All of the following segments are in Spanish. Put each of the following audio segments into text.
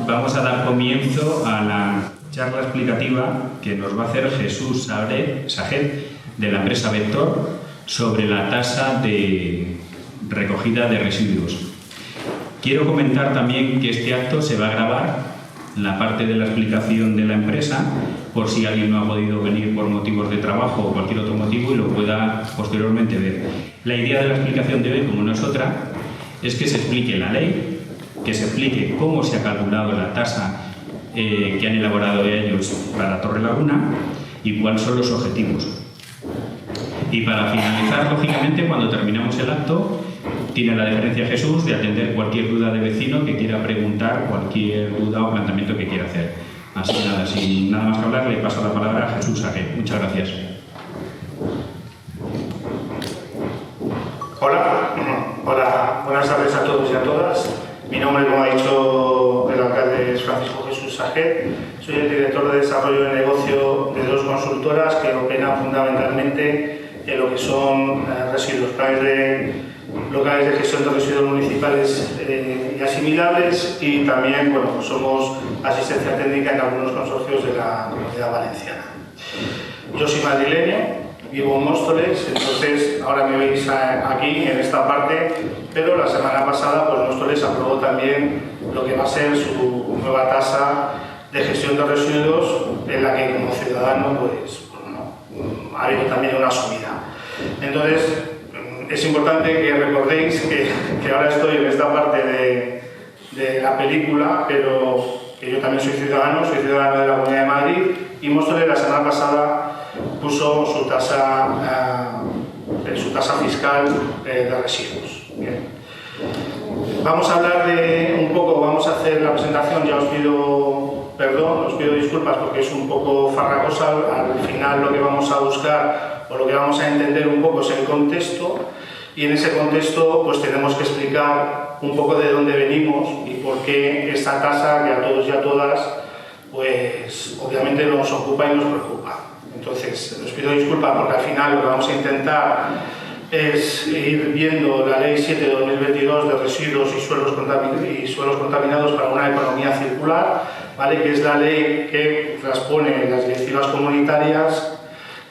vamos a dar comienzo a la charla explicativa que nos va a hacer Jesús Sajet de la empresa Vector sobre la tasa de recogida de residuos. Quiero comentar también que este acto se va a grabar, la parte de la explicación de la empresa, por si alguien no ha podido venir por motivos de trabajo o cualquier otro motivo y lo pueda posteriormente ver. La idea de la explicación de hoy, como no es otra, es que se explique la ley, que se explique cómo se ha calculado la tasa que han elaborado ellos para Torrelaguna y cuáles son los objetivos. Y para finalizar, lógicamente, cuando terminamos el acto, tiene la deferencia Jesús de atender cualquier duda de vecino que quiera preguntar, cualquier duda o planteamiento que quiera hacer. Así nada, sin nada más que hablar, le paso la palabra a Jesús Sajet. Muchas gracias. Hola, buenas tardes a todos y a todas. Mi nombre, como ha dicho el alcalde, es Francisco Jesús Sajet. Soy el director de desarrollo de negocio de dos consultoras que operan fundamentalmente en lo que son residuos, planes locales de gestión de residuos municipales y asimilables, y también somos asistencia técnica en algunos consorcios de la Comunidad Valenciana. Yo soy madrileño, vivo en Móstoles, entonces ahora me veis aquí en esta parte, pero la semana pasada Móstoles aprobó también lo que va a ser su nueva tasa de gestión de residuos, en la que como ciudadano ha habido también una subida. Entonces es importante que recordéis que ahora estoy en esta parte de la película, pero que yo también soy ciudadano de la Comunidad de Madrid, y Móstoles la semana pasada puso su tasa fiscal de residuos. Bien. Vamos a hablar vamos a hacer la presentación, ya os pido perdón, os pido disculpas porque es un poco farragosa. Al final lo que vamos a buscar o lo que vamos a entender un poco es el contexto, y en ese contexto tenemos que explicar un poco de dónde venimos y por qué esta tasa que a todos y a todas obviamente nos ocupa y nos preocupa. Entonces os pido disculpas porque al final lo que vamos a intentar es ir viendo la Ley 7 de 2022 de residuos y suelos contaminados para una economía circular, ¿vale? Que es la ley que transpone las directivas comunitarias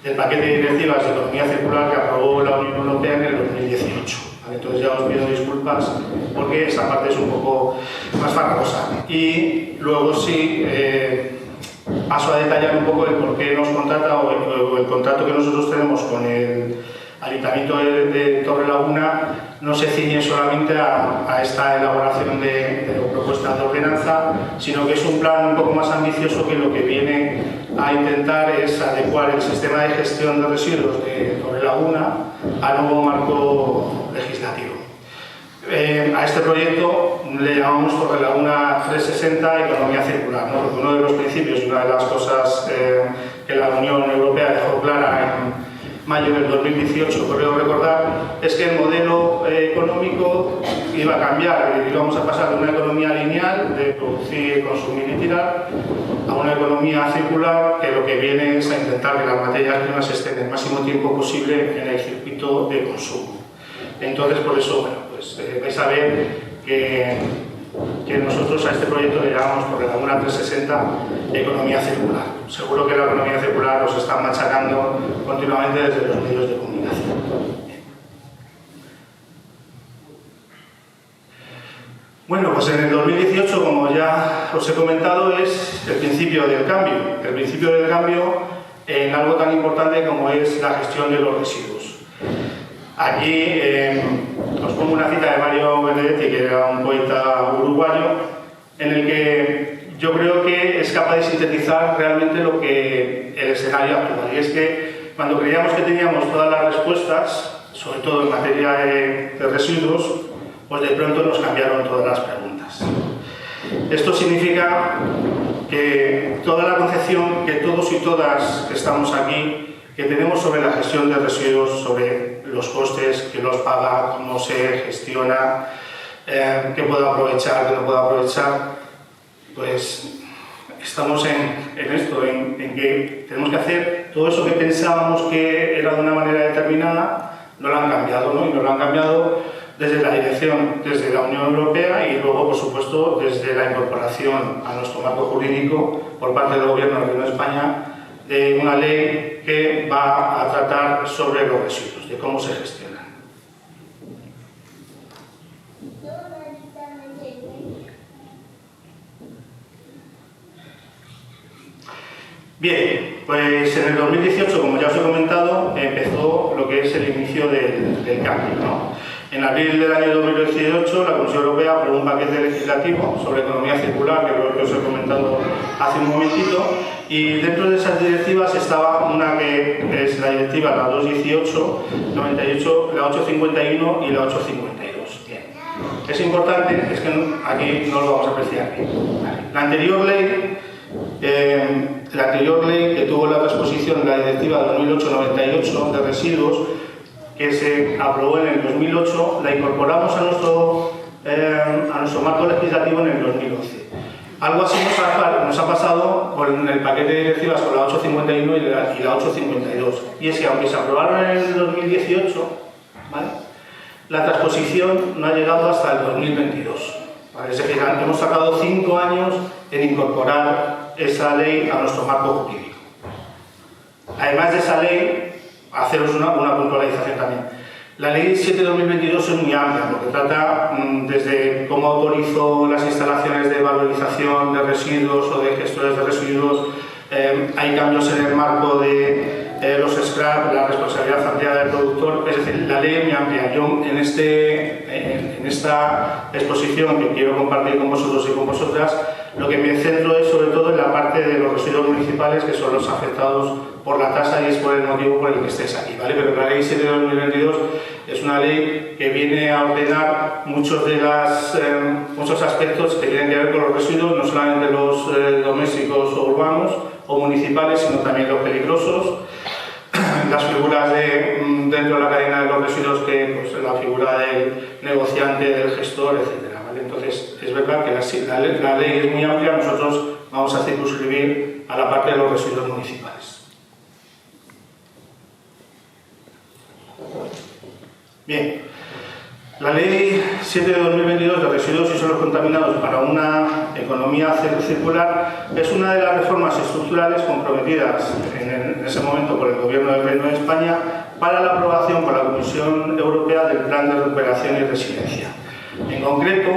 del paquete de directivas de economía circular que aprobó la Unión Europea en el 2018. ¿Vale? Entonces ya os pido disculpas porque esa parte es un poco más farragosa. Y luego sí paso a detallar un poco el por qué nos contrata o el contrato que nosotros tenemos con el Ayuntamiento de Torrelaguna no se ciñe solamente a esta elaboración de propuestas de ordenanza, sino que es un plan un poco más ambicioso que lo que viene a intentar es adecuar el sistema de gestión de residuos de Torrelaguna al nuevo marco legislativo. A este proyecto le llamamos Torrelaguna 360 Economía Circular, ¿no? Porque uno de los principios y una de las cosas que la Unión Europea dejó clara en mayo del 2018, creo recordar, es que el modelo económico iba a cambiar, íbamos a pasar de una economía lineal de producir, consumir y tirar a una economía circular que lo que viene es a intentar que las materias primas estén el máximo tiempo posible en el circuito de consumo. Entonces, por eso, vais a ver que nosotros a este proyecto le llamamos Torrelaguna 360 Economía Circular. Seguro que la economía circular os está machacando continuamente desde los medios de comunicación. Bueno, pues en el 2018, como ya os he comentado, es el principio del cambio. El principio del cambio en algo tan importante como es la gestión de los residuos. Aquí os pongo una cita de Mario Benedetti, que era un poeta uruguayo, en el que yo creo que es capaz de sintetizar realmente lo que el escenario actual. Y es que cuando creíamos que teníamos todas las respuestas, sobre todo en materia de residuos, de pronto nos cambiaron todas las preguntas. Esto significa que toda la concepción que todos y todas que estamos aquí, que tenemos sobre la gestión de residuos, sobre los costes, quién los paga, cómo se gestiona, qué puedo aprovechar, qué no puedo aprovechar, pues estamos en esto, en que tenemos que hacer todo eso que pensábamos que era de una manera determinada, no lo han cambiado, ¿no? Y no lo han cambiado desde la dirección, desde la Unión Europea y luego, por supuesto, desde la incorporación a nuestro marco jurídico por parte del Gobierno del Reino de España de una ley que va a tratar sobre los residuos, de cómo se gestionan. Bien, pues en el 2018, como ya os he comentado, empezó lo que es el inicio del cambio, ¿no? En abril del año 2018, la Comisión Europea aprobó un paquete legislativo sobre economía circular, que creo que os he comentado hace un momentito, y dentro de esas directivas estaba una que es la directiva, la 218/98, la 851 y la 852. Bien. Es importante, es que aquí no lo vamos a apreciar bien. La anterior ley que tuvo la transposición de la directiva 2008/98 de residuos, que se aprobó en el 2008, la incorporamos a nuestro marco legislativo en el 2011. Algo así nos ha pasado con el paquete de directivas con la 851 y la 852. Y es que aunque se aprobaron en el 2018, ¿vale?, la transposición no ha llegado hasta el 2022. ¿Vale? Es decir, hemos tardado 5 años en incorporar esa ley a nuestro marco jurídico. Además de esa ley, haceros una puntualización también. La ley 7/2022 es muy amplia porque trata desde cómo autorizó las instalaciones de valorización de residuos o de gestores de residuos. Hay cambios en el marco de los scrap, la responsabilidad ampliada del productor. Es decir, la ley es muy amplia. Yo en esta exposición que quiero compartir con vosotros y con vosotras, lo que me centro es sobre todo en la parte de los residuos municipales, que son los afectados por la tasa y es por el motivo por el que estéis aquí, ¿vale? Pero la ley 7/2022 es una ley que viene a ordenar muchos aspectos que tienen que ver con los residuos, no solamente los domésticos o urbanos o municipales, sino también los peligrosos, las figuras dentro de la cadena de los residuos, que pues, la figura del negociante, del gestor, etc. ¿Vale? Entonces, es verdad que la ley es muy amplia, nosotros vamos a circunscribir a la parte de los residuos municipales. Bien, la Ley 7/2022 de residuos y suelos contaminados para una economía circular es una de las reformas estructurales comprometidas en ese momento por el Gobierno del Reino de España para la aprobación por la Comisión Europea del Plan de Recuperación y Resiliencia. En concreto,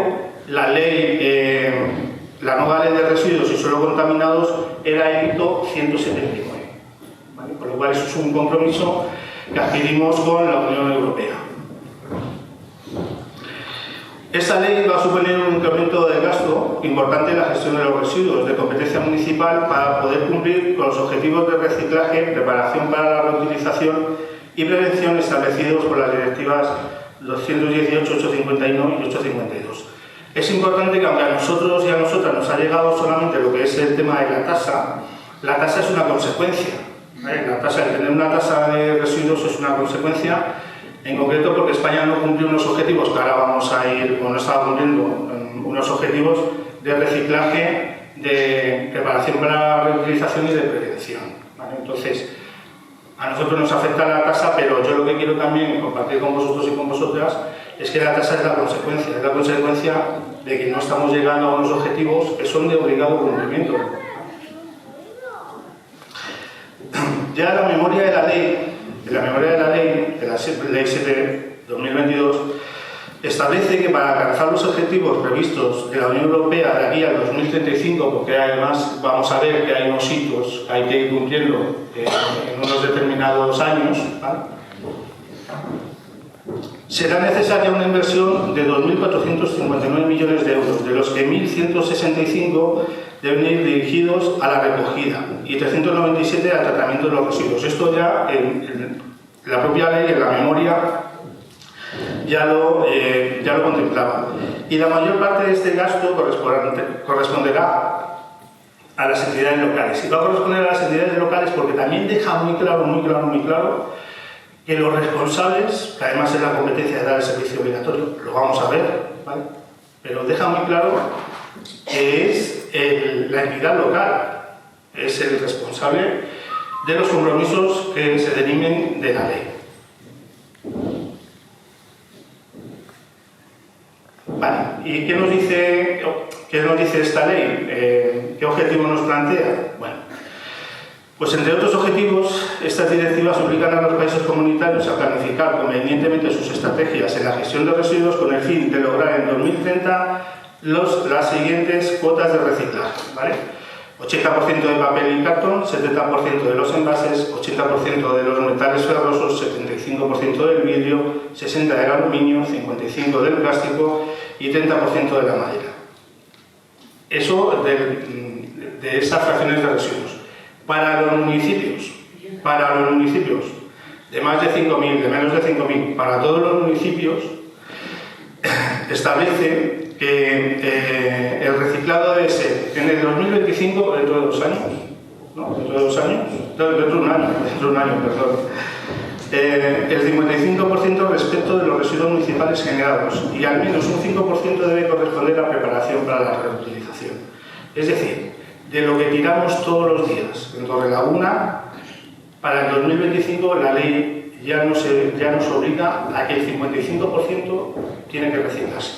la nueva Ley de Residuos y Suelos Contaminados era el hito 179, ¿vale? Por lo cual eso es un compromiso que adquirimos con la Unión Europea. Esta ley va a suponer un incremento de gasto importante en la gestión de los residuos de competencia municipal para poder cumplir con los objetivos de reciclaje, preparación para la reutilización y prevención establecidos por las directivas 218, 851 y 852. Es importante que aunque a nosotros y a nosotras nos ha llegado solamente lo que es el tema de la tasa es una consecuencia. El tener una tasa de residuos es una consecuencia, en concreto porque España no cumplió unos objetivos, que ahora vamos a ir, o no estaba cumpliendo unos objetivos de reciclaje, de preparación para la reutilización y de prevención. ¿Vale? Entonces, a nosotros nos afecta la tasa, pero yo lo que quiero también compartir con vosotros y con vosotras es que la tasa es la consecuencia de que no estamos llegando a unos objetivos que son de obligado cumplimiento. Ya la memoria de la ley, de la Ley 7/2022, establece que para alcanzar los objetivos previstos de la Unión Europea de aquí al 2035, porque además vamos a ver que hay unos hitos que hay que ir cumpliendo en unos determinados años, ¿vale?, será necesaria una inversión de 2.459 millones de euros, de los que 1.165 deben ir dirigidos a la recogida y 397 al tratamiento de los residuos. Esto ya en la propia ley, en la memoria, ya lo contemplaba. Y la mayor parte de este gasto corresponderá a las entidades locales. Y va a corresponder a las entidades locales porque también deja muy claro que los responsables, que además es la competencia de dar el servicio obligatorio, lo vamos a ver, ¿vale?, pero deja muy claro que es la entidad local, es el responsable de los compromisos que se deriven de la ley. ¿Y qué nos dice esta ley? ¿Qué objetivo nos plantea? Bueno, pues entre otros objetivos, estas directivas obligan a los países comunitarios a planificar convenientemente sus estrategias en la gestión de residuos con el fin de lograr en 2030 las siguientes cuotas de reciclaje, ¿vale? 80% de papel y cartón, 70% de los envases, 80% de los metales ferrosos, 75% del vidrio, 60% del aluminio, 55% del plástico y 30% de la madera. Eso de estas fracciones de residuos. Para los municipios de más de 5.000, de menos de 5.000, para todos los municipios, establece que el reciclado debe ser en el 2025, dentro de 2 años, ¿no? Dentro de un año, perdón. El 55% respecto de los residuos municipales generados y al menos un 5% debe corresponder a preparación para la reutilización. Es decir, de lo que tiramos todos los días en Torrelaguna, para el 2025 la ley ya nos obliga a que el 55% tiene que reciclarse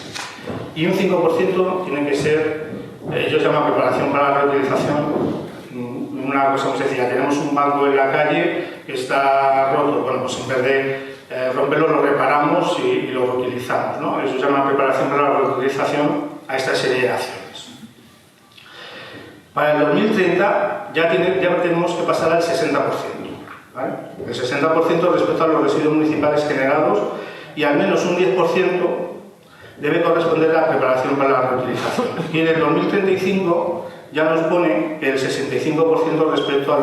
y un 5% tiene que ser, ellos llaman preparación para la reutilización. Una cosa muy sencilla, tenemos un banco en la calle que está roto, bueno, pues en vez de romperlo lo reparamos y lo reutilizamos, ¿no? Eso se llama preparación para la reutilización a esta serie de acciones. Para el 2030 ya tenemos que pasar al 60%, ¿vale? El 60% respecto a los residuos municipales generados y al menos un 10% debe corresponder a la preparación para la reutilización. Y en el 2035 ya nos pone el 65% respecto a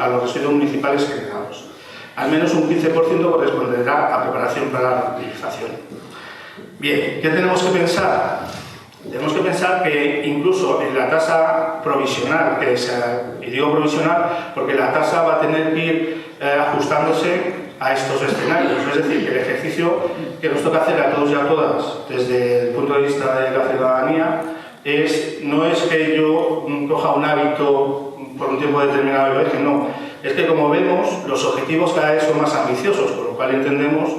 los residuos municipales generados. Al menos un 15% corresponderá a preparación para la reutilización. Bien, ¿qué tenemos que pensar? Tenemos que pensar que incluso en la tasa provisional, y digo provisional porque la tasa va a tener que ir ajustándose a estos escenarios, es decir, que el ejercicio que nos toca hacer a todos y a todas desde el punto de vista de la ciudadanía no es que yo coja un hábito por un tiempo determinado y lo deje, no, es que como vemos los objetivos cada vez son más ambiciosos, con lo cual entendemos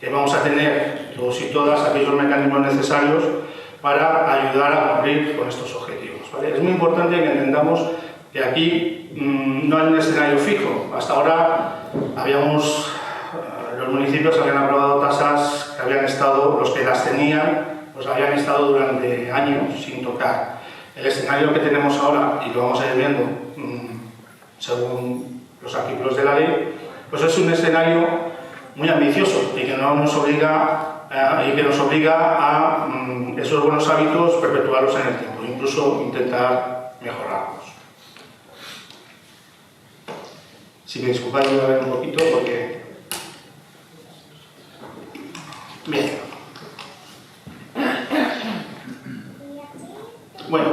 que vamos a tener todos y todas aquellos mecanismos necesarios para ayudar a cumplir con estos objetivos, ¿vale? Es muy importante que entendamos que aquí no hay un escenario fijo. Hasta ahora los municipios habían aprobado tasas que habían estado, los que las tenían, pues habían estado durante años sin tocar. El escenario que tenemos ahora, y lo vamos a ir viendo según los artículos de la ley, pues es un escenario muy ambicioso y que nos obliga a esos buenos hábitos perpetuarlos en el tiempo, incluso intentar mejorarlos. Si me disculpáis, voy a ver un poquito porque... Bien. Bueno,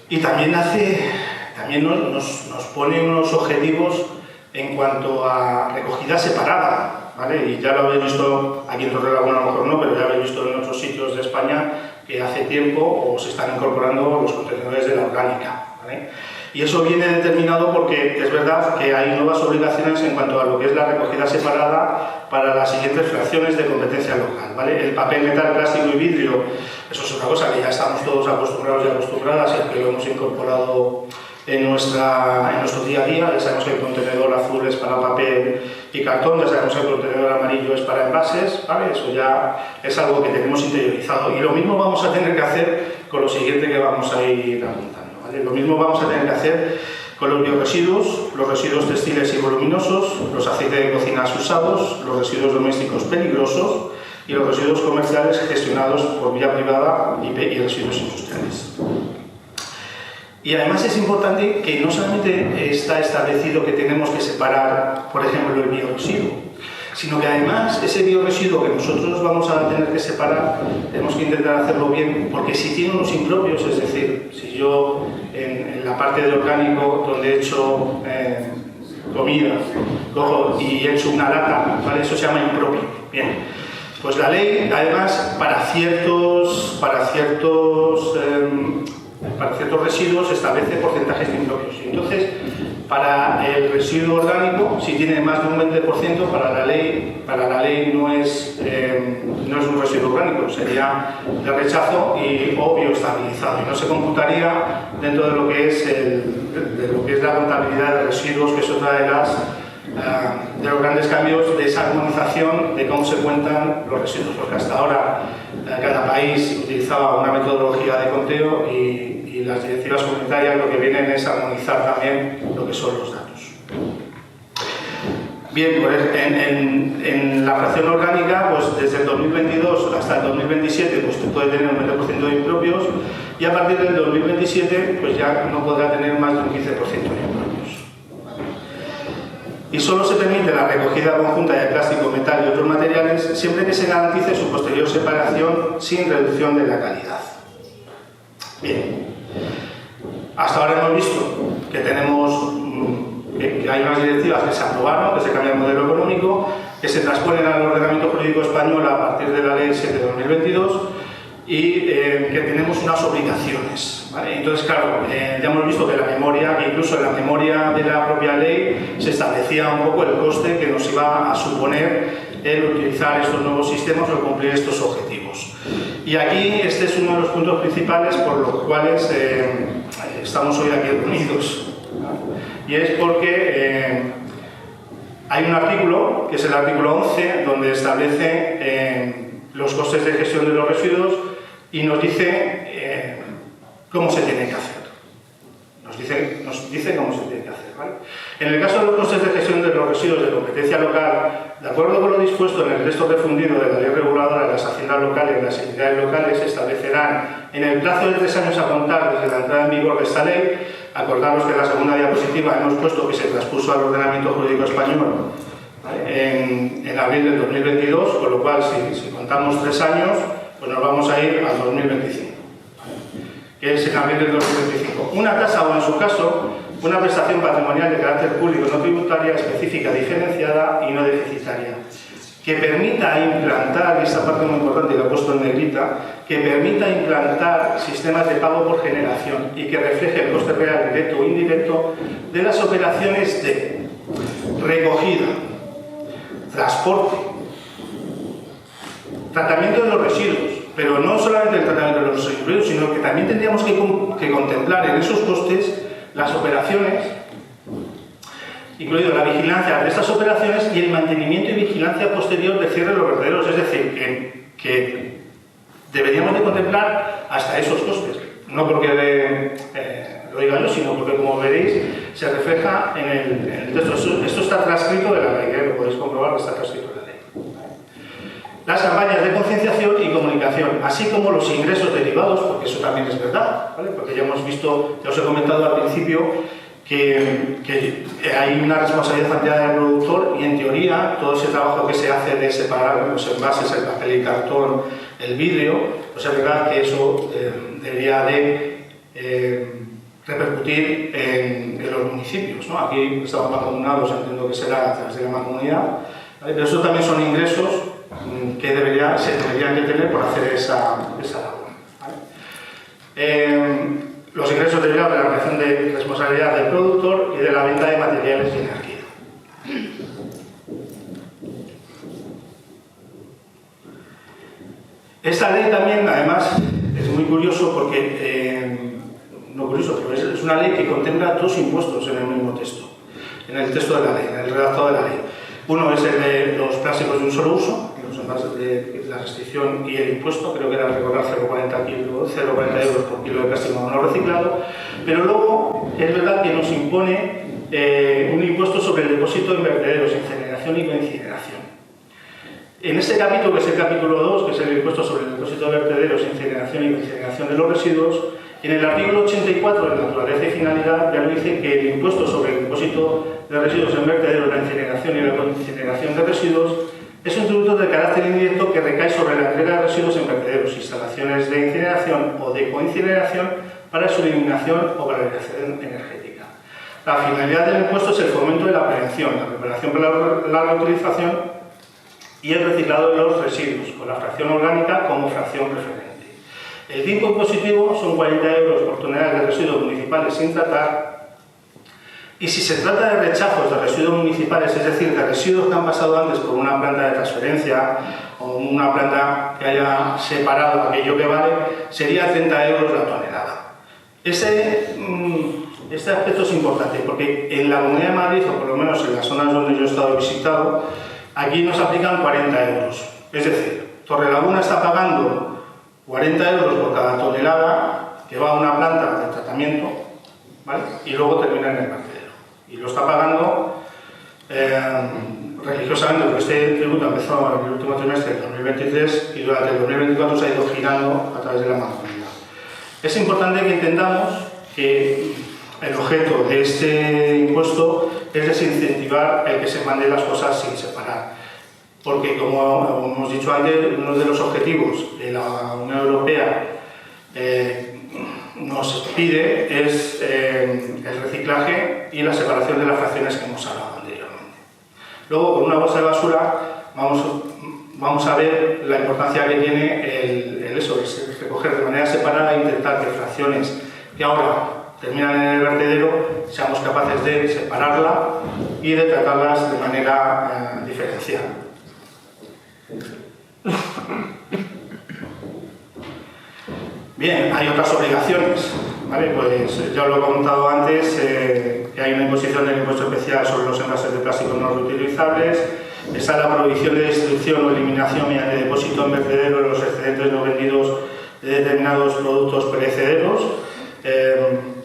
y también nos pone unos objetivos en cuanto a recogida separada, ¿vale? Y ya lo habéis visto aquí en Torrelaguna, a lo mejor no, pero ya lo habéis visto en otros sitios de España que hace tiempo o se están incorporando los contenedores de la orgánica, ¿vale? Y eso viene determinado porque es verdad que hay nuevas obligaciones en cuanto a lo que es la recogida separada para las siguientes fracciones de competencia local, ¿vale? El papel, metal, plástico y vidrio, eso es otra cosa que ya estamos todos acostumbrados y acostumbradas y que lo hemos incorporado en nuestro día a día. Ya sabemos que el contenedor azul es para papel y cartón, ya sabemos que el contenedor amarillo es para envases, ¿vale? Eso ya es algo que tenemos interiorizado y lo mismo vamos a tener que hacer con lo siguiente que vamos a ir apuntando, ¿vale? Lo mismo vamos a tener que hacer con los biorresiduos, los residuos textiles y voluminosos, los aceites de cocinas usados, los residuos domésticos peligrosos y los residuos comerciales gestionados por vía privada y residuos industriales. Y además es importante que no solamente está establecido que tenemos que separar, por ejemplo, el biorresiduo, sino que además ese biorresiduo que nosotros vamos a tener que separar, tenemos que intentar hacerlo bien, porque si tiene unos impropios, es decir, si yo en la parte de orgánico donde he hecho comida, cojo y he hecho una lata, ¿vale? Eso se llama impropio. Bien, pues la ley, además, para ciertos para ciertos residuos establece porcentajes impropios. Entonces, para el residuo orgánico, si tiene más de un 20%, para la ley no es un residuo orgánico, sería de rechazo o bioestabilizado, y no se computaría dentro de lo que es la contabilidad de residuos, que es otra de los grandes cambios de esa armonización de cómo se cuentan los residuos, porque hasta ahora cada país utilizaba una metodología de conteo y las directivas comunitarias lo que vienen es armonizar también lo que son los datos. Bien, pues en la fracción orgánica, pues desde el 2022 hasta el 2027 pues puede tener un 20% de impropios, y a partir del 2027 pues ya no podrá tener más de un 15% de impropios. Y solo se permite la recogida conjunta de plástico, metal y otros materiales siempre que se garantice su posterior separación sin reducción de la calidad. Bien, hasta ahora hemos visto que tenemos que hay unas directivas que se aprobaron, que se cambia el modelo económico, que se transponen al ordenamiento jurídico español a partir de la Ley 7 de 2022 y que tenemos unas obligaciones, ¿vale? Entonces, claro, ya hemos visto que incluso en la memoria de la propia ley se establecía un poco el coste que nos iba a suponer el utilizar estos nuevos sistemas o el cumplir estos objetivos. Y aquí este es uno de los puntos principales por los cuales estamos hoy aquí reunidos, ¿no? Y es porque hay un artículo, que es el artículo 11, donde establece los costes de gestión de los residuos y nos dice cómo se tiene que hacer. Nos dice cómo se tiene que hacer, ¿vale? En el caso de los costes de gestión de los residuos de competencia local, de acuerdo con lo dispuesto en el texto refundido de la Ley Reguladora de las Haciendas Locales y las entidades locales, se establecerán en el plazo de 3 años a contar desde la entrada en vigor de esta ley. Acordaros que en la segunda diapositiva hemos puesto que se transpuso al ordenamiento jurídico español, ¿vale?, en abril del 2022, con lo cual si contamos 3 años, pues nos vamos a ir al 2025, ¿vale?, que es en abril del 2025. Una tasa o, en su caso, una prestación patrimonial de carácter público no tributaria específica, diferenciada y no deficitaria, que permita implantar, y esta parte es muy importante y la he puesto en negrita, que permita implantar sistemas de pago por generación y que refleje el coste real, directo o indirecto, de las operaciones de recogida, transporte, tratamiento de los residuos, pero no solamente el tratamiento de los residuos, sino que también tendríamos que contemplar en esos costes las operaciones, incluido la vigilancia de estas operaciones y el mantenimiento y vigilancia posterior de cierre de los vertederos. Es decir, que deberíamos de contemplar hasta esos costes. No porque lo diga yo, sino porque, como veréis, se refleja en el texto. Esto está transcrito de la ley, lo podéis comprobar, está transcrito de la ley. Las campañas de concienciación y comunicación, así como los ingresos derivados, porque eso también es verdad, ¿vale? Porque ya hemos visto, ya os he comentado al principio, que hay una responsabilidad ampliada del productor y, en teoría, todo ese trabajo que se hace de separar los envases, el papel y cartón, el vidrio, pues es verdad que eso debería de repercutir en los municipios, ¿no? Aquí estamos mancomunados, entiendo que será a través de la mancomunidad, ¿vale? Pero eso también son ingresos que se deberían de tener por hacer esa labor, ¿vale? Los ingresos derivados de la relación de responsabilidad del productor y de la venta de materiales y energía. Esta ley también, además, es muy curioso porque, no curioso, pero es una ley que contempla 2 impuestos en el mismo texto, en el texto de la ley, en el redactado de la ley. Uno es el de los plásticos de un solo uso, los envases de la restricción y el impuesto, creo que era recordar 0,40 euros por kilo de plástico no reciclado, pero luego es verdad que nos impone un impuesto sobre el depósito en vertederos, incineración y coincineración. En este capítulo, que es el capítulo 2, que es el impuesto sobre el depósito de vertederos, incineración y coincineración de los residuos, en el artículo 84 de Naturaleza y Finalidad ya lo dice que el impuesto sobre el depósito de residuos en vertederos, la incineración y la coincineración de residuos es un tributo de carácter indirecto que recae sobre la entrega de residuos en vertederos, instalaciones de incineración o de coincineración para su eliminación o valorización energética. La finalidad del impuesto es el fomento de la prevención, la preparación para la reutilización y el reciclado de los residuos, con la fracción orgánica como fracción preferente. El tipo impositivo son 40 euros por tonelada de residuos municipales sin tratar. Y si se trata de rechazos de residuos municipales, es decir, de residuos que han pasado antes por una planta de transferencia o una planta que haya separado aquello que vale, sería 30 euros la tonelada. Este aspecto es importante porque en la Comunidad de Madrid, o por lo menos en las zonas donde yo he estado visitado, aquí nos aplican 40 euros. Es decir, Torrelaguna está pagando 40 euros por cada tonelada que va a una planta de tratamiento, ¿vale? Y luego termina en el vertedero. Y lo está pagando religiosamente, porque este tributo empezó en el último trimestre del 2023 y durante el 2024 se ha ido girando a través de la mancomunidad. Es importante que entendamos que el objeto de este impuesto es desincentivar el que se mande las cosas sin separar. Porque, como hemos dicho antes, uno de los objetivos de la Unión Europea nos pide es el reciclaje y la separación de las fracciones que hemos hablado anteriormente. Luego, con una bolsa de basura, vamos a ver la importancia que tiene el recoger de manera separada e intentar que fracciones que ahora terminan en el vertedero seamos capaces de separarla y de tratarlas de manera diferenciada. Bien, hay otras obligaciones, ¿vale? Pues ya lo he comentado antes, que hay una imposición del impuesto especial sobre los envases de plástico no reutilizables, está la prohibición de destrucción o eliminación mediante depósito en vertedero de los excedentes no vendidos de determinados productos perecederos.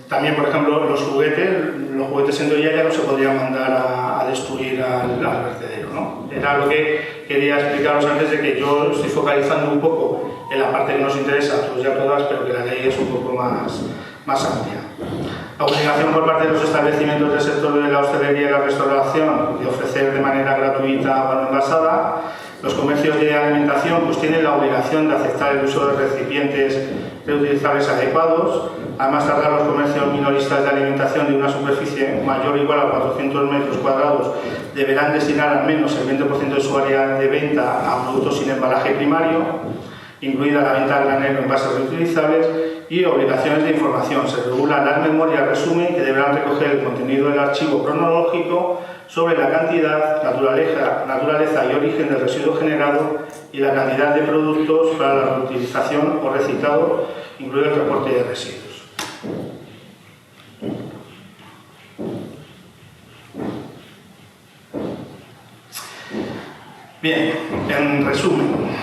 También, por ejemplo, los juguetes en toalla ya no se podrían mandar a destruir al vertedero, ¿no? Era lo que quería explicaros antes, de que yo estoy focalizando un poco en la parte que nos interesa a todos y a todas, pero que la ley es un poco más amplia. La obligación por parte de los establecimientos del sector de la hostelería y la restauración de ofrecer de manera gratuita agua no envasada. Los comercios de alimentación pues tienen la obligación de aceptar el uso de recipientes reutilizables adecuados. Además, tardar los comercios minoristas de alimentación de una superficie mayor o igual a 400 metros cuadrados deberán destinar al menos el 20% de su área de venta a productos sin embalaje primario, incluida la venta a granel en envases reutilizables, y obligaciones de información. Se regulan las memorias resumen que deberán recoger el contenido del archivo cronológico sobre la cantidad, naturaleza y origen del residuo generado y la cantidad de productos para la reutilización o reciclado, incluido el transporte de residuos. Bien, en resumen,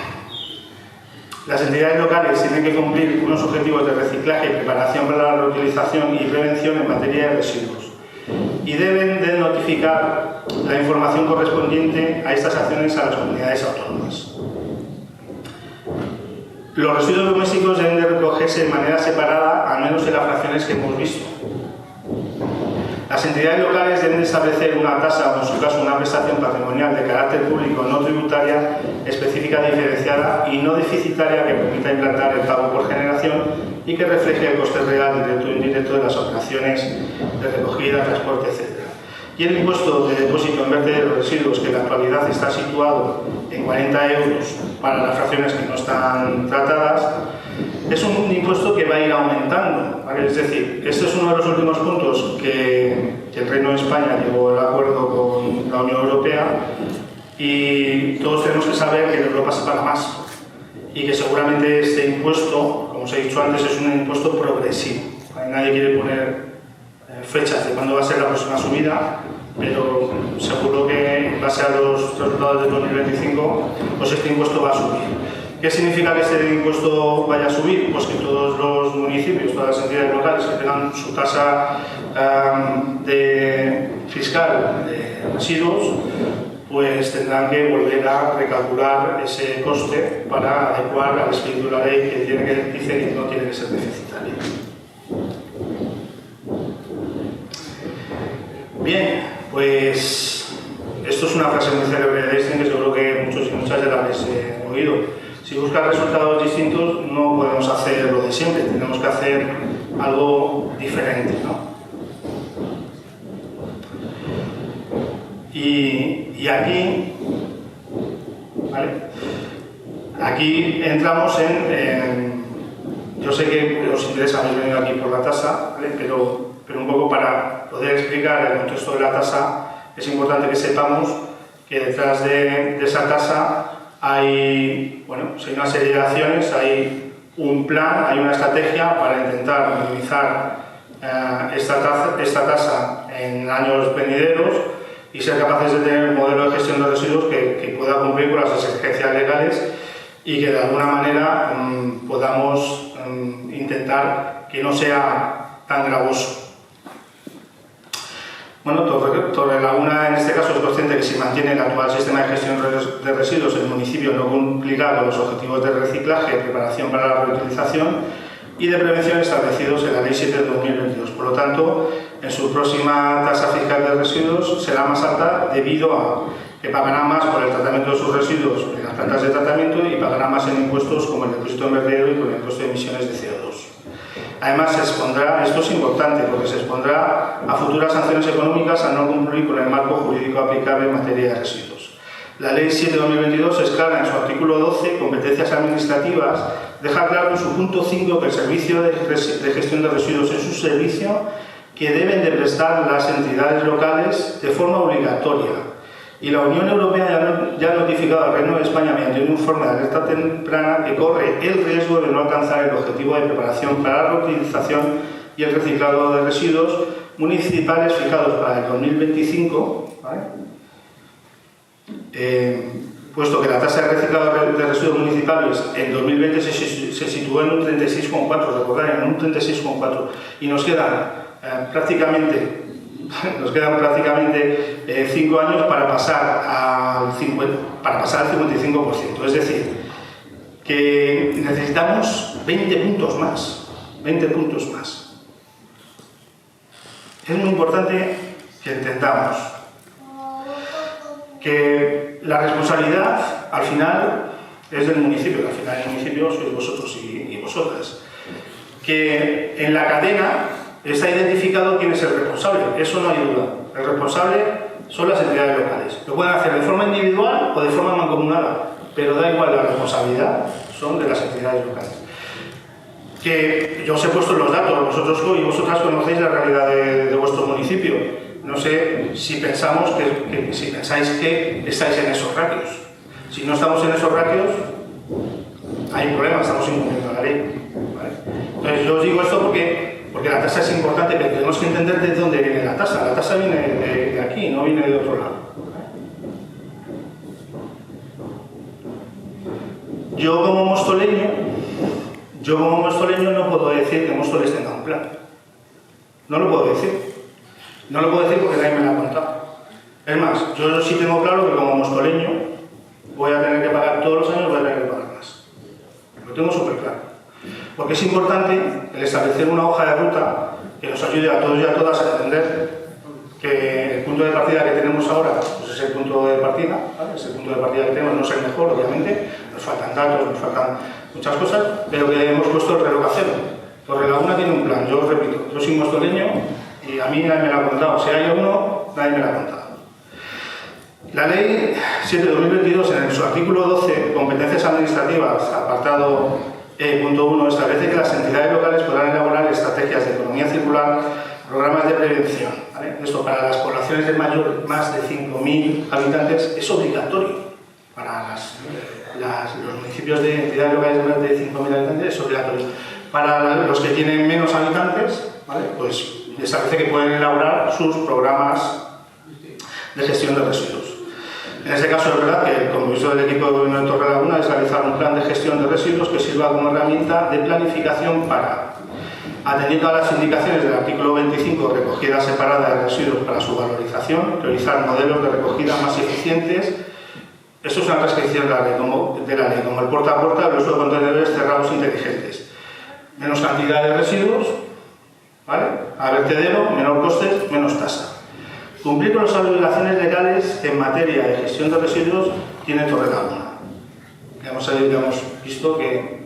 las entidades locales tienen que cumplir unos objetivos de reciclaje, preparación para la reutilización y prevención en materia de residuos, y deben de notificar la información correspondiente a estas acciones a las comunidades autónomas. Los residuos domésticos deben de recogerse de manera separada, al menos en las fracciones que hemos visto. Las entidades locales deben de establecer una tasa, o en su caso una prestación patrimonial de carácter público no tributaria, específica, diferenciada y no deficitaria, que permita implantar el pago por generación y que refleje el coste real, directo e indirecto, de las operaciones de recogida, transporte, etc. Y el impuesto de depósito en vertederos de residuos, que en la actualidad está situado en 40 euros para las fracciones que no están tratadas, es un impuesto que va a ir aumentando, ¿vale? Es decir, este es uno de los últimos puntos que el Reino de España llegó al acuerdo con la Unión Europea, y todos tenemos que saber que en Europa se paga más y que seguramente este impuesto, como os he dicho antes, es un impuesto progresivo, ¿vale? Nadie quiere poner fechas de cuándo va a ser la próxima subida, pero seguro que en base a los resultados de 2025 pues este impuesto va a subir. ¿Qué significa que este impuesto vaya a subir? Pues que todos los municipios, todas las entidades locales que tengan su tasa fiscal de residuos, pues tendrán que volver a recalcular ese coste para adecuar al espíritu de la ley, que dice que no tiene que ser deficitario. Bien, pues esto es una frase muy célebre de Einstein que seguro que muchos y muchas de las habéis oído. Si buscas resultados distintos, no podemos hacer lo de siempre, tenemos que hacer algo diferente, ¿no? Y aquí, ¿vale? Aquí entramos en Yo sé que os interesa, habéis venido aquí por la tasa, ¿vale? pero un poco para poder explicar el contexto de la tasa, es importante que sepamos que detrás de esa tasa hay, bueno, pues hay una serie de acciones, hay un plan, hay una estrategia para intentar minimizar esta tasa en años venideros y ser capaces de tener un modelo de gestión de residuos que pueda cumplir con las exigencias legales y que de alguna manera podamos intentar que no sea tan gravoso. Bueno, Torrelaguna en este caso es consciente que si mantiene el actual sistema de gestión de residuos, el municipio no cumplirá con los objetivos de reciclaje, preparación para la reutilización y de prevención establecidos en la Ley 7 de 2022. Por lo tanto, en su próxima tasa fiscal de residuos será más alta debido a que pagará más por el tratamiento de sus residuos en las plantas de tratamiento y pagará más en impuestos como el depósito en vertedero y con el coste de emisiones de CO2. Además, se expondrá, esto es importante porque se expondrá a futuras sanciones económicas al no cumplir con el marco jurídico aplicable en materia de residuos. La Ley 7 de 2022 es clara en su artículo 12, competencias administrativas, deja claro en su punto 5 que el servicio de gestión de residuos es un servicio que deben de prestar las entidades locales de forma obligatoria. Y la Unión Europea ya ha notificado al Reino de España mediante un informe de alerta temprana que corre el riesgo de no alcanzar el objetivo de preparación para la reutilización y el reciclado de residuos municipales fijados para el 2025, ¿vale? Puesto que la tasa de reciclado de residuos municipales en 2020 se situó en un 36,4, recordad, en un 36,4, y nos quedan prácticamente 5 años para pasar al 55%. Es decir, que necesitamos 20 puntos más. Es muy importante que entendamos que la responsabilidad al final es del municipio, al final el municipio sois vosotros y vosotras. Que en la cadena está identificado quién es el responsable, eso no hay duda. El responsable son las entidades locales. Lo pueden hacer de forma individual o de forma mancomunada, pero da igual, la responsabilidad son de las entidades locales. Que yo os he puesto los datos, vosotros y vosotras conocéis la realidad de vuestro municipio. No sé si pensáis que estáis en esos ratios. Si no estamos en esos ratios, hay un problema, estamos incumpliendo la ley, ¿vale? Entonces yo os digo esto porque la tasa es importante, pero tenemos que entender de dónde viene la tasa. La tasa viene de aquí, no viene de otro lado. Yo como mostoleño no puedo decir que Móstoles tenga un plan. No lo puedo decir. No lo puedo decir porque nadie me lo ha contado. Es más, yo sí tengo claro que como mostoleño voy a tener que pagar todos los años, voy a tener que pagar más. Lo tengo súper claro. Porque es importante el establecer una hoja de ruta que nos ayude a todos y a todas a entender que el punto de partida que tenemos ahora pues es el punto de partida, ¿vale? Es el punto de partida que tenemos, no es el mejor, obviamente, nos faltan datos, nos faltan muchas cosas, pero que hemos puesto el reloj a cero. Torrelaguna tiene un plan, yo os repito, yo soy mostoleño y a mí nadie me lo ha contado, si hay uno, nadie me lo ha contado. La Ley 7 de 2022, en su artículo 12, competencias administrativas, apartado punto 1, establece que las entidades locales podrán elaborar estrategias de economía circular, programas de prevención, ¿vale? Esto para las poblaciones de más de 5.000 habitantes es obligatorio. Para los municipios de entidades locales de más de 5.000 habitantes es obligatorio. Para los que tienen menos habitantes, ¿vale? Pues establece que pueden elaborar sus programas de gestión de residuos. En este caso es verdad que el compromiso del equipo de gobierno de Torrelaguna es realizar un plan de gestión de residuos que sirva como herramienta de planificación para, atendiendo a las indicaciones del artículo 25, recogida separada de residuos para su valorización, priorizar modelos de recogida más eficientes. Esto es una prescripción de la ley, como el puerta a puerta, el uso de contenedores cerrados inteligentes. Menos cantidad de residuos, ¿vale? A vertedero, menor costes, menos tasa. Cumplir con las obligaciones legales en materia de gestión de residuos tiene Torrelaguna. Ya hemos visto que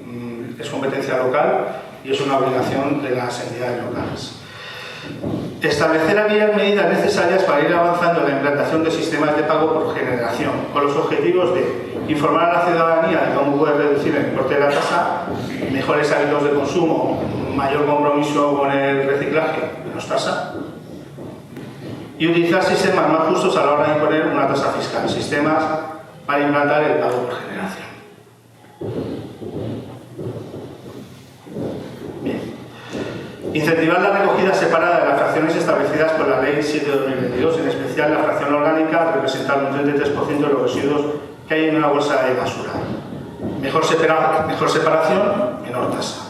es competencia local y es una obligación de las entidades locales. Establecer aquellas medidas necesarias para ir avanzando en la implantación de sistemas de pago por generación, con los objetivos de informar a la ciudadanía de cómo puede reducir el importe de la tasa, mejores hábitos de consumo, mayor compromiso con el reciclaje, menos tasa, y utilizar sistemas más justos a la hora de imponer una tasa fiscal, sistemas para implantar el pago por generación. Incentivar la recogida separada de las fracciones establecidas por la Ley 7/2022, en especial la fracción orgánica, representar un 33% de los residuos que hay en una bolsa de basura. Mejor separación, menor tasa.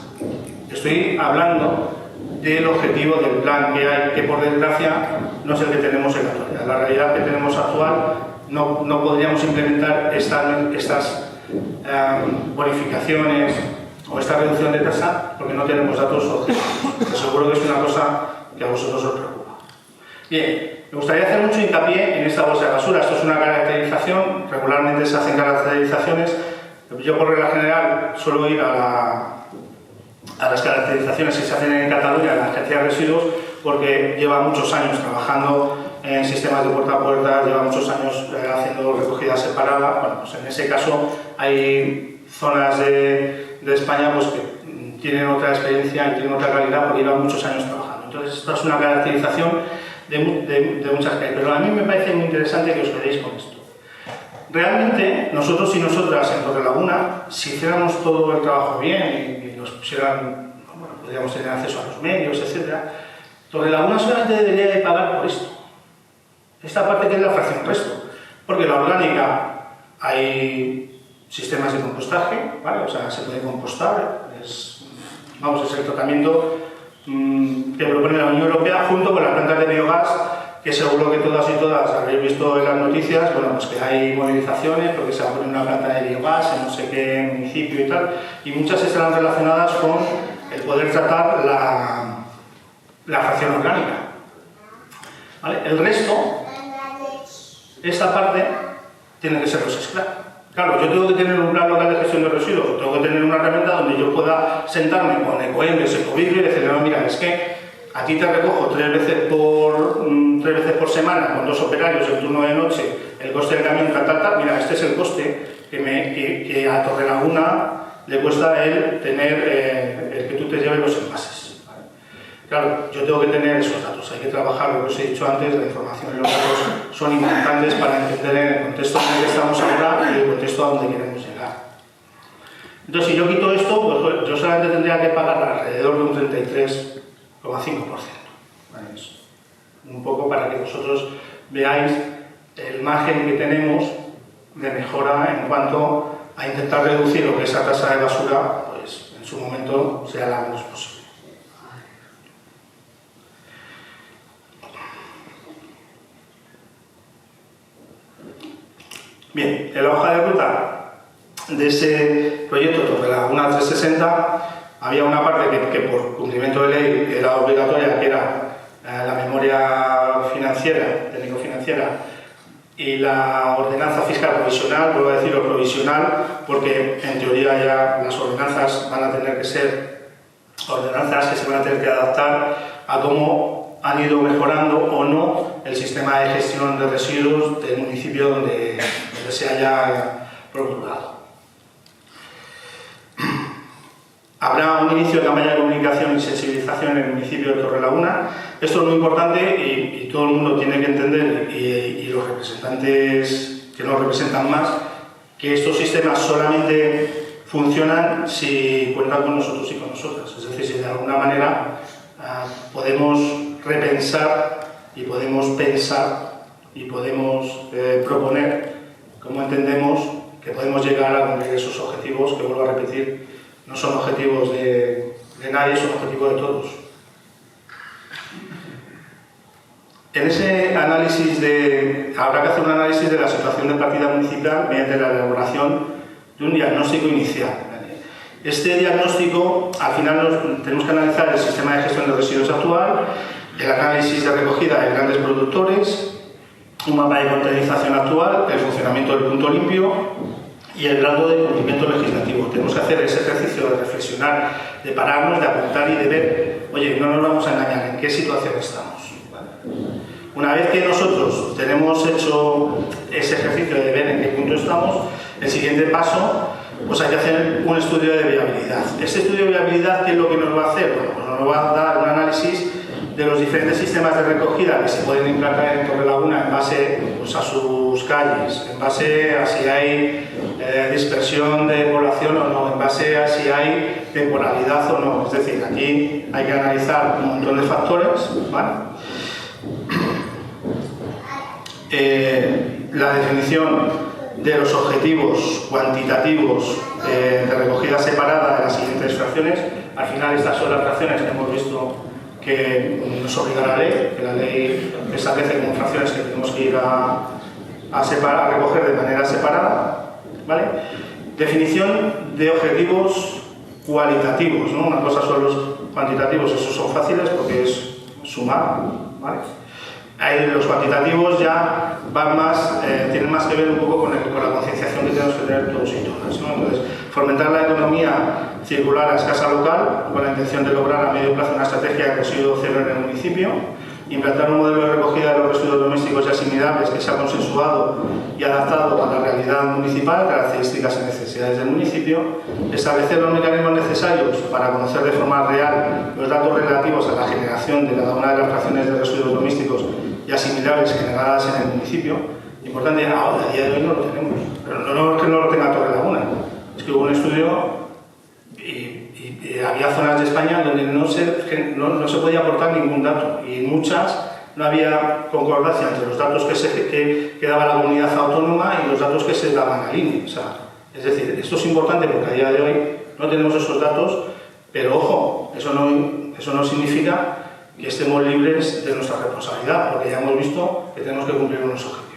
Estoy hablando del objetivo del plan que hay, que por desgracia no es el que tenemos en la actualidad. La realidad que tenemos actual no podríamos implementar estas bonificaciones o esta reducción de tasa porque no tenemos datos objetivos. Seguro que es una cosa que a vosotros os preocupa. Bien, me gustaría hacer mucho hincapié en esta bolsa de basura. Esto es una caracterización, regularmente se hacen caracterizaciones. Yo por regla general suelo ir a las caracterizaciones que se hacen en Cataluña, en la Agencia de Residuos, porque lleva muchos años trabajando en sistemas de puerta a puerta, lleva muchos años haciendo recogida separada. Bueno, pues en ese caso hay zonas de España pues, que tienen otra experiencia y tienen otra calidad porque llevan muchos años trabajando. Entonces, esta es una caracterización de muchas calles. Pero a mí me parece muy interesante que os quedéis con esto. Realmente, nosotros y nosotras en Torrelaguna, si hiciéramos todo el trabajo bien y nos pusieran, bueno, podríamos tener acceso a los medios, etc., Torrelaguna solamente debería de pagar por esto. Esta parte que es la fracción resto. Porque la orgánica hay sistemas de compostaje, ¿vale? O sea, se puede compostar, es el tratamiento que propone la Unión Europea junto con las plantas de biogás, que seguro que todas y todas habréis visto en las noticias, bueno, pues que hay movilizaciones porque se va a poner una planta de biogás en no sé qué municipio y tal, y muchas estarán relacionadas con el poder tratar la fracción orgánica. ¿Vale? El resto, esta parte, tiene que ser reciclada. Claro, yo tengo que tener un plan local de gestión de residuos, tengo que tener una herramienta donde yo pueda sentarme con Ecoembes, Ecoviglia y decirle, no, mira, es que a ti te recojo 3 veces por semana con 2 operarios el turno de noche, el coste del camión, tal, mira, este es el coste que a Torrelaguna le cuesta el tener, el que tú te lleves los envases. ¿Vale? Claro, yo tengo que tener esos datos, hay que trabajar, lo que os he dicho antes, la información y los datos son importantes para entender en el contexto en el que estamos ahora y el contexto a donde queremos llegar. Entonces, si yo quito esto, pues yo solamente tendría que pagar alrededor de un 33,5%. ¿Vale? Un poco para que vosotros veáis el margen que tenemos de mejora en cuanto a intentar reducir lo que esa tasa de basura, pues en su momento sea la menos posible. Bien, en la hoja de ruta de ese proyecto Torrelaguna 360 había una parte que por cumplimiento de ley era obligatoria, que era la memoria financiera, técnico-financiera, y la ordenanza fiscal provisional, vuelvo a decirlo provisional, porque en teoría ya las ordenanzas van a tener que ser ordenanzas que se van a tener que adaptar a cómo han ido mejorando o no el sistema de gestión de residuos del municipio donde se haya promulgado. Habrá un inicio de campaña de comunicación y sensibilización en el municipio de Torrelaguna. Esto es muy importante y todo el mundo tiene que entender, y los representantes que nos representan más, que estos sistemas solamente funcionan si cuentan con nosotros y con nosotras. Es decir, si de alguna manera podemos repensar y podemos pensar y podemos proponer cómo entendemos que podemos llegar a cumplir esos objetivos, que vuelvo a repetir, no son objetivos de nadie, son objetivos de todos. En ese análisis habrá que hacer un análisis de la situación de partida municipal mediante la elaboración de un diagnóstico inicial. Este diagnóstico, al final tenemos que analizar el sistema de gestión de residuos actual, el análisis de recogida de grandes productores, un mapa de containerización actual, el funcionamiento del punto limpio y el grado de cumplimiento legislativo. Tenemos que hacer ese ejercicio de reflexionar, de pararnos, de apuntar y de ver, oye, no nos vamos a engañar, ¿en qué situación estamos? Una vez que nosotros tenemos hecho ese ejercicio de ver en qué punto estamos, el siguiente paso, pues hay que hacer un estudio de viabilidad. Este estudio de viabilidad, ¿qué es lo que nos va a hacer? Bueno, pues nos va a dar un análisis de los diferentes sistemas de recogida que se pueden implantar en Torrelaguna en base pues, a sus calles, en base a si hay dispersión de población o no, en base a si hay temporalidad o no. Es decir, aquí hay que analizar un montón de factores, ¿vale? La definición de los objetivos cuantitativos de recogida separada de las siguientes fracciones. Al final, estas son las fracciones que hemos visto que nos obliga la ley, que la ley establece como fracciones que tenemos que ir a recoger de manera separada, ¿vale? Definición de objetivos cualitativos, ¿no? Una cosa son los cuantitativos, esos son fáciles porque es sumar, ¿vale? Ahí los cuantitativos ya van más, tienen más que ver un poco con la concienciación que tenemos que tener todos y todas, ¿no? Entonces, fomentar la economía circular a escala local con la intención de lograr a medio plazo una estrategia de residuo cero en el municipio, implantar un modelo de recogida de los residuos domésticos y asimilables que sea consensuado y adaptado a la realidad municipal, características y necesidades del municipio, establecer los mecanismos necesarios para conocer de forma real los datos relativos a la generación de cada una de las fracciones de residuos domésticos y asimilables generadas en el municipio. Importante, ahora, a día de hoy no lo tenemos, pero no es que no lo tenga Torrelaguna, es que hubo un estudio y había zonas de España donde no se podía aportar ningún dato y en muchas no había concordancia entre los datos que daba la comunidad autónoma y los datos que se daban al INE. O sea, es decir, esto es importante porque a día de hoy no tenemos esos datos, pero ojo, eso no significa que estemos libres de nuestra responsabilidad, porque ya hemos visto que tenemos que cumplir unos objetivos.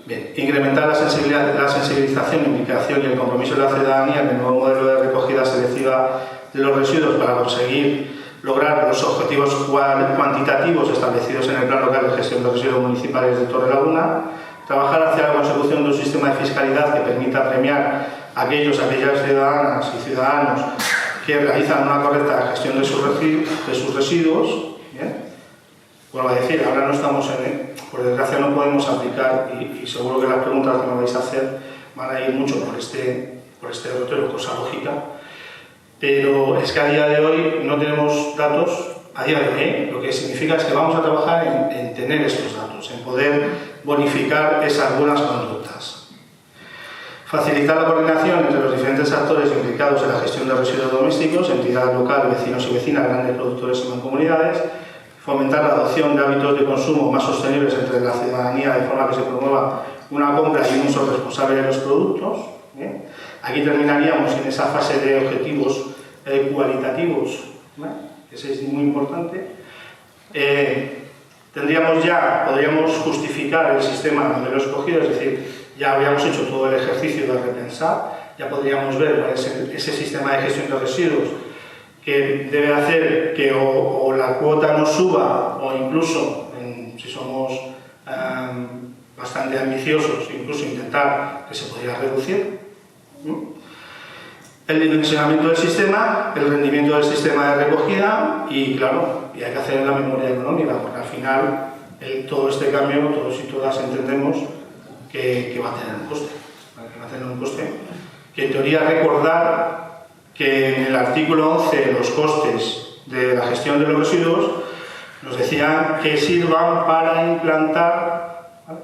Bien, incrementar la sensibilización, implicación y el compromiso de la ciudadanía en el nuevo modelo de recogida selectiva de los residuos para conseguir lograr los objetivos cuantitativos establecidos en el Plan Local de Gestión de Residuos Municipales de Torrelaguna, trabajar hacia la consecución de un sistema de fiscalidad que permita premiar a aquellas ciudadanas y ciudadanos que realizan una correcta gestión de sus residuos. ¿Bien? Vuelvo a decir, ahora no estamos por desgracia no podemos aplicar y seguro que las preguntas que me vais a hacer van a ir mucho por este derrotero, cosa lógica, pero es que a día de hoy no tenemos datos, a día de hoy, lo que significa es que vamos a trabajar en tener estos datos, en poder bonificar esas buenas conductas. Facilitar la coordinación entre los diferentes actores implicados en la gestión de residuos domésticos, entidad local, vecinos y vecinas, grandes productores y mancomunidades. Fomentar la adopción de hábitos de consumo más sostenibles entre la ciudadanía de forma que se promueva una compra y un uso responsable de los productos. ¿Bien? Aquí terminaríamos en esa fase de objetivos cualitativos, ¿vale? Ese es muy importante. Podríamos justificar el sistema de modelo escogido, es decir, ya habríamos hecho todo el ejercicio de repensar, ya podríamos ver cuál es ese sistema de gestión de residuos que debe hacer que o la cuota no suba o incluso, si somos bastante ambiciosos, incluso intentar que se pudiera reducir. El dimensionamiento del sistema, el rendimiento del sistema de recogida y, claro, y hay que hacer la memoria económica, porque al final todo este cambio, todos y todas entendemos que va a tener un coste. ¿Vale? Que va a tener un coste. Que en teoría recordar que en el artículo 11 los costes de la gestión de los residuos nos decían que sirvan para implantar, ¿vale?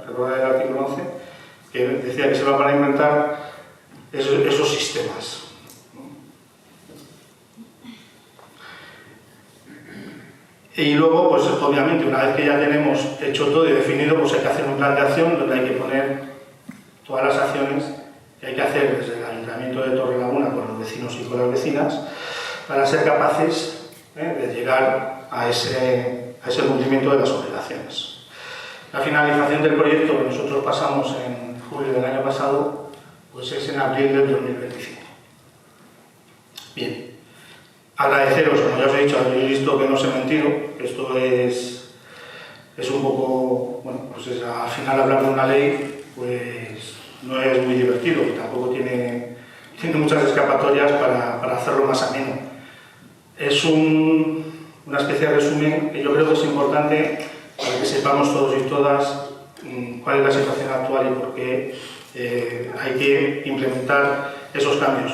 Recordar el artículo 11, que decía que sirvan para implantar esos sistemas. Y luego, pues obviamente, una vez que ya tenemos hecho todo y definido, pues hay que hacer un plan de acción donde hay que poner todas las acciones que hay que hacer desde el Ayuntamiento de Torrelaguna con los vecinos y con las vecinas para ser capaces de llegar a ese cumplimiento de las obligaciones. La finalización del proyecto que nosotros pasamos en julio del año pasado pues es en abril del 2025. Bien, agradeceros, como ya os he dicho, habéis visto que no os he mentido, esto es un poco, bueno, pues al final hablar de una ley pues no es muy divertido y tampoco tiene muchas escapatorias para hacerlo más ameno. Es un una especie de resumen que yo creo que es importante para que sepamos todos y todas cuál es la situación actual y por qué hay que implementar esos cambios.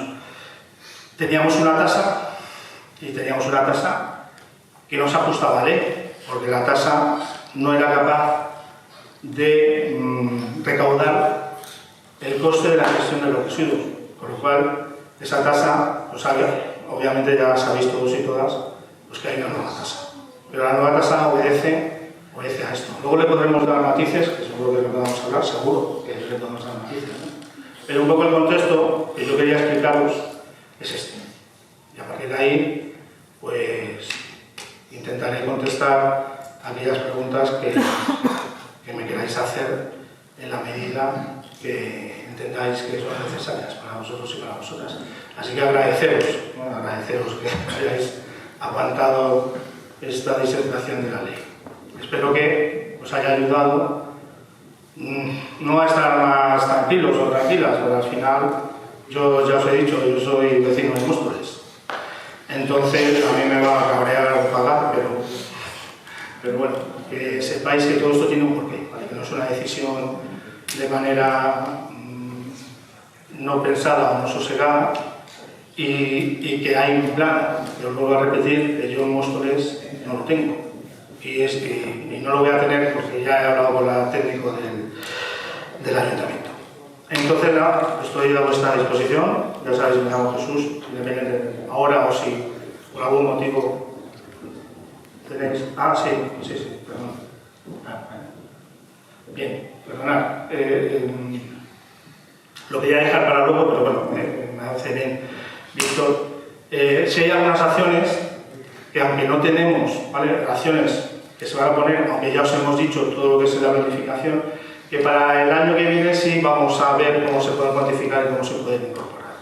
Teníamos una tasa que no se ajustaba a ley, porque la tasa no era capaz de recaudar el coste de la gestión de los residuos, con lo cual esa tasa, pues obviamente ya sabéis todos y todas pues que hay una nueva tasa, pero la nueva tasa obedece a esto. Luego le podremos dar matices, que seguro que lo vamos a hablar, seguro que le podemos dar matices, ¿no? Pero un poco el contexto que yo quería explicaros es este, y a partir de ahí pues intentaré contestar aquellas preguntas que me queráis hacer en la medida que entendáis que son necesarias para vosotros y para vosotras. Así que agradeceros que hayáis aguantado esta disertación de la ley. Espero que os haya ayudado no a estar más tranquilos o tranquilas, pero al final yo ya os he dicho, yo soy vecino de Móstoles. Entonces a mí me va a cabrear pagar, pero bueno, que sepáis que todo esto tiene un porqué, ¿vale? Que no es una decisión de manera no pensada o no sosegada y que hay un plan. Yo os vuelvo a repetir que yo en Móstoles no lo tengo y no lo voy a tener porque ya he hablado con el técnico del ayuntamiento. Entonces nada, estoy a vuestra disposición, ya sabéis, me llamo Jesús, independientemente ahora o si por algún motivo tenéis... sí, perdón. Bien, perdonad. Lo quería dejar para luego, pero bueno, me hace bien, Víctor. Si hay algunas acciones que aunque no tenemos, ¿vale? Acciones que se van a poner, aunque ya os hemos dicho todo lo que es la planificación, que para el año que viene sí vamos a ver cómo se pueden cuantificar y cómo se pueden incorporar,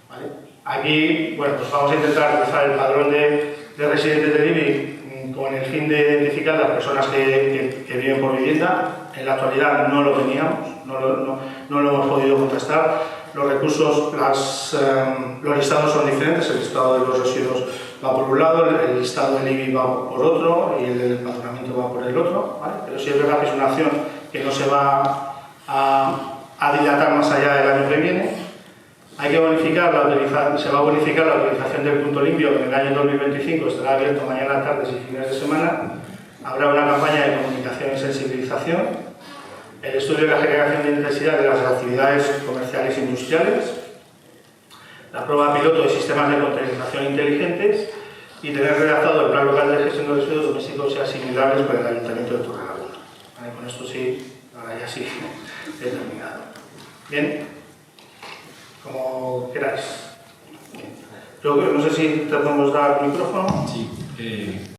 ¿vale? Aquí, bueno, pues vamos a intentar empezar el padrón de residentes de IBI con el fin de identificar las personas que viven por vivienda. En la actualidad no lo teníamos, no lo hemos podido contestar. Los recursos, los listados son diferentes, el listado de los residuos va por un lado, el listado del IBI va por otro y el del empadronamiento va por el otro, ¿vale? Pero sí es verdad que es una acción que no se va a dilatar más allá del año que viene. Hay que bonificar se va a bonificar la utilización del punto limpio, que en el año 2025 estará abierto mañana, tardes y fines de semana. Habrá una campaña de comunicación y sensibilización. El estudio de la generación de intensidad de las actividades comerciales e industriales. La prueba piloto de sistemas de contaminación inteligentes y tener redactado el plan local de gestión de residuos domésticos y asimilables por el Ayuntamiento de Torrelaguna. Vale, con esto sí, ahora ya sí he terminado. Bien, como queráis. Bien. Yo no sé si te podemos dar el micrófono. Sí.